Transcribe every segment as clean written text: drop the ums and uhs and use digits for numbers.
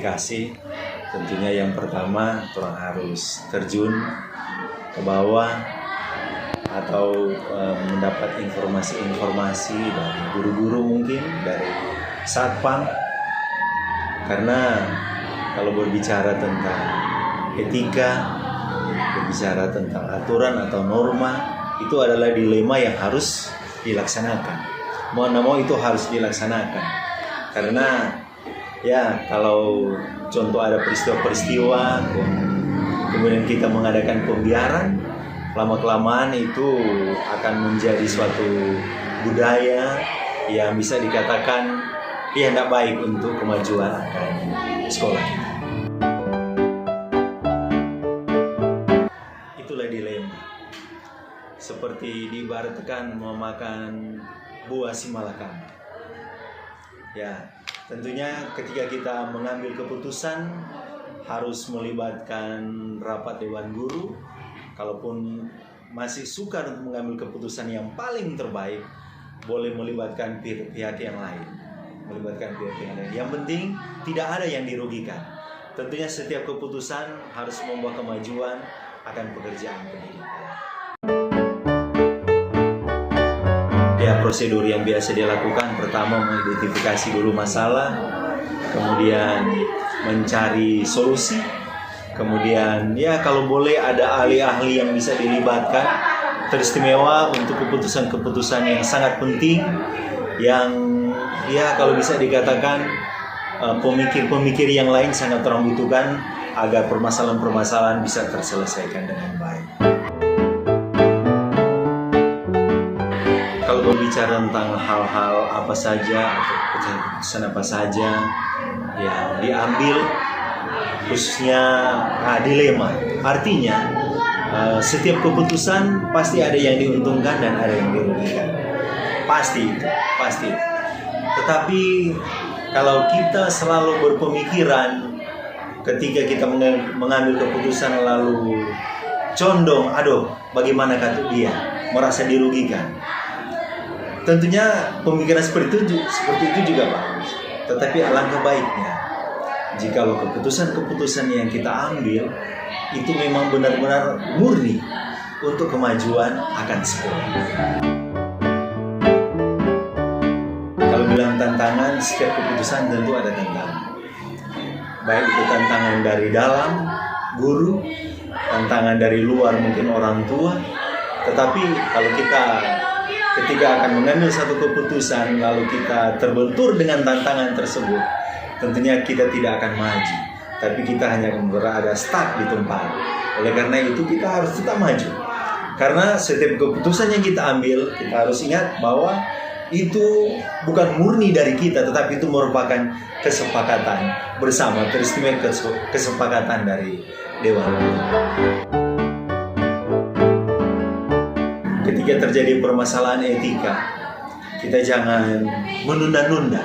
verifikasi. Tentunya yang pertama orang harus terjun ke bawah atau mendapat informasi-informasi dari guru-guru, mungkin dari satpam, karena kalau berbicara tentang etika, berbicara tentang aturan atau norma, itu adalah dilema yang harus dilaksanakan. Mau tidak mau itu harus dilaksanakan, karena ya kalau contoh ada peristiwa-peristiwa kemudian kita mengadakan pembiaran, lama-kelamaan itu akan menjadi suatu budaya yang bisa dikatakan ya tidak baik untuk kemajuan sekolah kita. Itulah dilema. Seperti diibaratkan memakan buah si malakama. Ya, tentunya ketika kita mengambil keputusan harus melibatkan rapat dewan guru. Kalaupun masih sukar untuk mengambil keputusan yang paling terbaik, boleh melibatkan pihak yang lain. Yang penting tidak ada yang dirugikan. Tentunya setiap keputusan harus membawa kemajuan akan pekerjaan pendidikan. Ya, prosedur yang biasa dilakukan pertama mengidentifikasi dulu masalah, kemudian mencari solusi. Kemudian ya kalau boleh ada ahli-ahli yang bisa dilibatkan, teristimewa untuk keputusan-keputusan yang sangat penting, yang ya kalau bisa dikatakan pemikir-pemikir yang lain sangat orang butuhkan agar permasalahan-permasalahan bisa terselesaikan dengan baik. Kalau berbicara tentang hal-hal apa saja atau keputusan apa saja ya diambil, khususnya dilema. Artinya setiap keputusan pasti ada yang diuntungkan dan ada yang dirugikan. Pasti. Tetapi kalau kita selalu berpemikiran ketika kita mengambil keputusan lalu condong, bagaimana kata dia, merasa dirugikan. Tentunya pemikiran seperti itu juga bagus. Tetapi alangkah baiknya jikalau keputusan-keputusan yang kita ambil itu memang benar-benar murni untuk kemajuan akan sekolah. Kalau bilang tantangan, setiap keputusan tentu ada tantangan. Baik itu tantangan dari dalam, guru, tantangan dari luar mungkin orang tua. Tetapi kalau kita ketika akan mengambil satu keputusan lalu kita terbentur dengan tantangan tersebut, tentunya kita tidak akan maju, tapi kita hanya berada stuck di tempat. Oleh karena itu kita harus tetap maju. Karena setiap keputusan yang kita ambil, kita harus ingat bahwa itu bukan murni dari kita, tetapi itu merupakan kesepakatan bersama, teristimewa kesepakatan dari Dewan Guru. Ketika terjadi permasalahan etika, kita jangan menunda-nunda,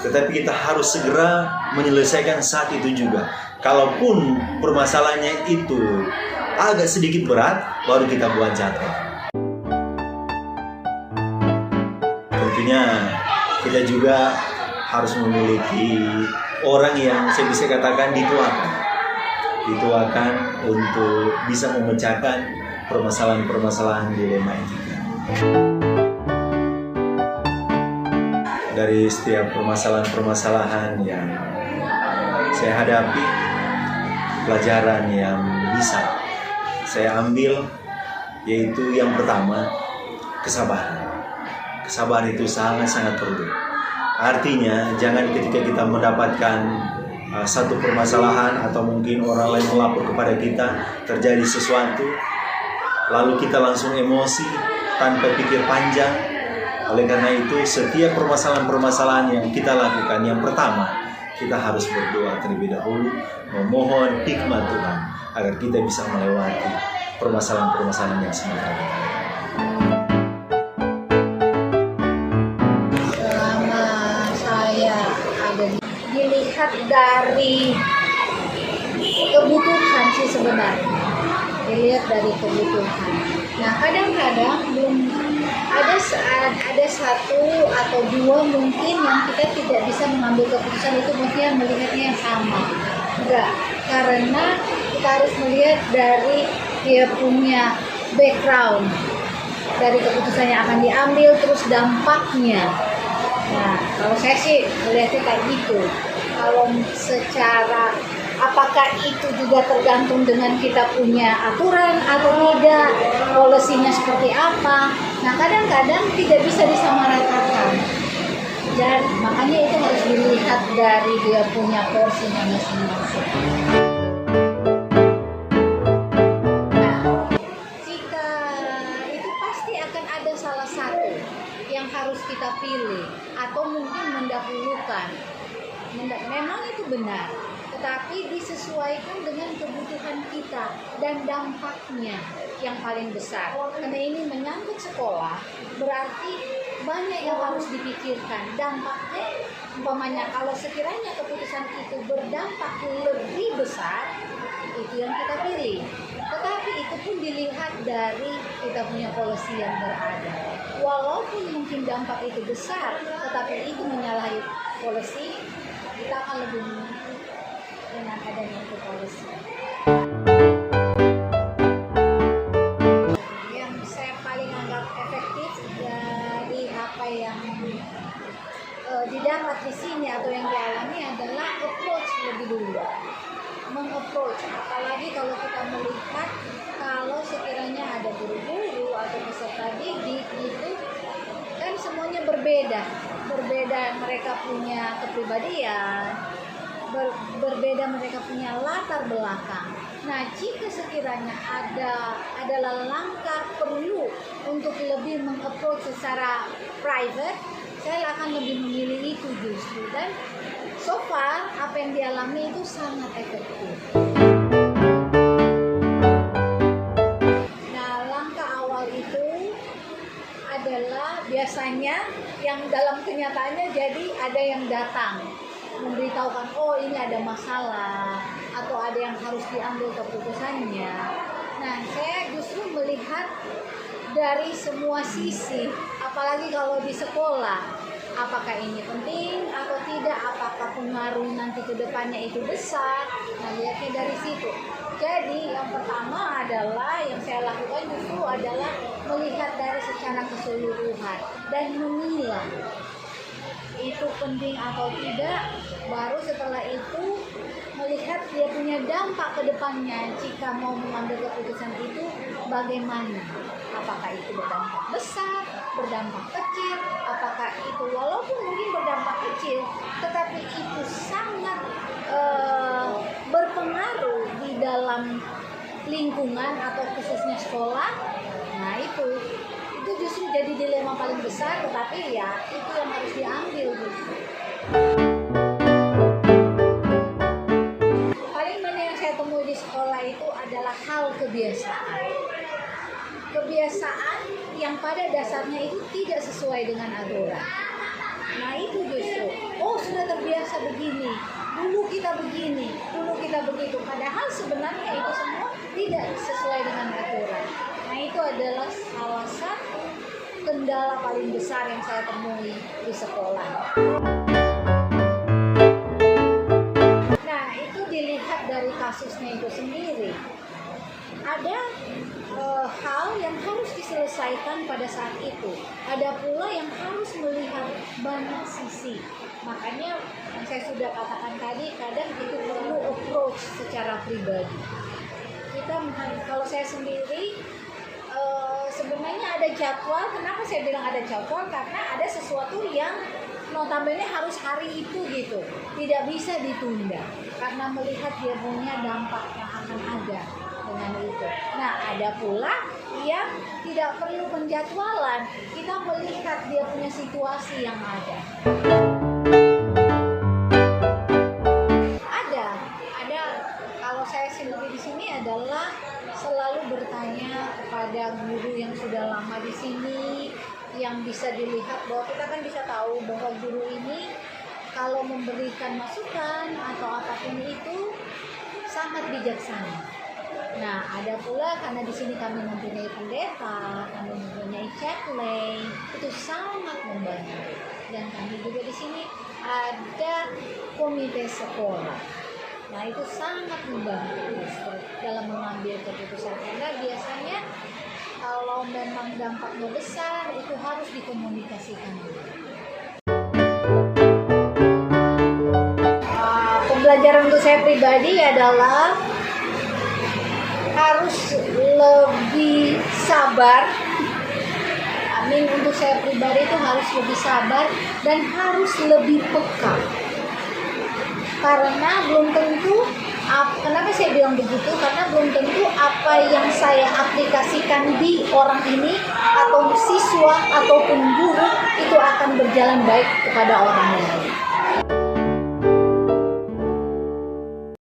tetapi kita harus segera menyelesaikan saat itu juga. Kalaupun permasalahannya itu agak sedikit berat, baru kita buat jadwal. Tentunya kita juga harus memiliki orang yang saya bisa katakan dituakan untuk bisa memecahkan permasalahan-permasalahan dilema etika. Dari setiap permasalahan-permasalahan yang saya hadapi, pelajaran yang bisa saya ambil yaitu yang pertama, kesabaran. Kesabaran itu sangat-sangat perlu. Artinya jangan ketika kita mendapatkan satu permasalahan atau mungkin orang lain melapor kepada kita terjadi sesuatu, lalu kita langsung emosi tanpa pikir panjang. Oleh karena itu setiap permasalahan-permasalahan yang kita lakukan, yang pertama kita harus berdoa terlebih dahulu, memohon hikmat Tuhan agar kita bisa melewati permasalahan-permasalahan yang sementara kita hadapi. Selama saya ada dilihat dari kebutuhan sih sebenarnya, dilihat dari kebutuhan. Nah kadang-kadang belum ada satu atau dua mungkin yang kita tidak bisa mengambil keputusan itu maksudnya melihatnya yang sama. Enggak, karena kita harus melihat dari dia punya background, dari keputusan yang akan diambil, terus dampaknya. Nah, kalau saya sih melihatnya kayak gitu. Kalau secara apakah itu juga tergantung dengan kita punya aturan atau tidak, polisinya seperti apa. Nah, kadang-kadang tidak bisa disamaratakan. Dan makanya itu harus dilihat dari dia punya porsinya masing-masing. Nah, jika itu pasti akan ada salah satu yang harus kita pilih atau mungkin mendahulukan. Memang itu benar, tetapi disesuaikan dengan kebutuhan kita dan dampaknya yang paling besar. Karena ini menyangkut sekolah, berarti banyak yang harus dipikirkan. Dampaknya, umpamanya kalau sekiranya keputusan itu berdampak lebih besar, itu yang kita pilih. Tetapi itu pun dilihat dari kita punya polisi yang berada. Walaupun mungkin dampak itu besar, tetapi itu menyalahi polisi, kita akan lebih memilih dengan adanya itu polisi. Yang saya paling anggap efektif dari apa yang didapat di sini atau yang dialami adalah approach lebih dulu. Mengapproach, apalagi kalau kita melihat kalau sekiranya ada guru-guru atau peserta didik itu kan semuanya berbeda mereka punya kepribadian, berbeda mereka punya latar belakang. Nah, jika sekiranya adalah langkah perlu untuk lebih mengapproach secara private, saya akan lebih memilih itu justru. Dan so far apa yang dialami itu sangat efektif. Nah, langkah awal itu adalah biasanya yang dalam kenyataannya jadi ada yang datang memberitahukan, oh ini ada masalah atau ada yang harus diambil keputusannya. Nah, saya justru melihat dari semua sisi, apalagi kalau di sekolah, apakah ini penting atau tidak, apakah pengaruh nanti ke depannya itu besar. Nah, lihatnya dari situ. Jadi yang pertama adalah yang saya lakukan justru adalah melihat dari secara keseluruhan dan memilah itu penting atau tidak. Baru setelah itu melihat dia punya dampak ke depannya jika mau mengambil keputusan itu bagaimana. Apakah itu berdampak besar, berdampak kecil, apakah itu walaupun mungkin berdampak kecil tetapi itu sangat berpengaruh di dalam lingkungan atau khususnya sekolah. Nah, itu justru jadi dilema paling besar, tetapi ya itu yang harus diambil justru. Paling banyak yang saya temui di sekolah itu adalah hal kebiasaan yang pada dasarnya itu tidak sesuai dengan aturan. Nah, itu justru, oh sudah terbiasa begini, dulu kita begini, dulu kita begitu, padahal sebenarnya itu semua tidak sesuai dengan aturan. Nah, itu adalah salah satu kendala paling besar yang saya temui di sekolah. Nah, itu dilihat dari kasusnya itu sendiri. Ada hal yang harus diselesaikan pada saat itu. Ada pula yang harus melihat banyak sisi. Makanya yang saya sudah katakan tadi, kadang itu perlu approach secara pribadi. Kalau saya sendiri sebenarnya ada jadwal. Kenapa saya bilang ada jadwal? Karena ada sesuatu yang notabene harus hari itu gitu, tidak bisa ditunda karena melihat dia punya dampak yang akan ada dengan itu. Nah, ada pula yang tidak perlu penjadwalan, kita melihat dia punya situasi yang ada. Ada kalau saya sendiri di sini adalah selalu bertanya kepada guru yang sudah lama di sini, yang bisa dilihat bahwa kita kan bisa tahu bahwa guru ini kalau memberikan masukan atau apapun itu sangat bijaksana. Nah, ada pula karena di sini kami mempunyai pendeta, kami mempunyai chaplain, itu sangat membantu. Dan kami juga di sini ada komite sekolah. Nah, itu sangat membantu dalam mengambil keputusan karena biasanya kalau memang dampaknya besar itu harus dikomunikasikan dulu. Pembelajaran untuk saya pribadi adalah harus lebih sabar. Untuk saya pribadi itu harus lebih sabar dan harus lebih peka. Karena belum tentu, kenapa saya bilang begitu? Karena belum tentu apa yang saya aplikasikan di orang ini atau siswa ataupun guru itu akan berjalan baik kepada orang lain.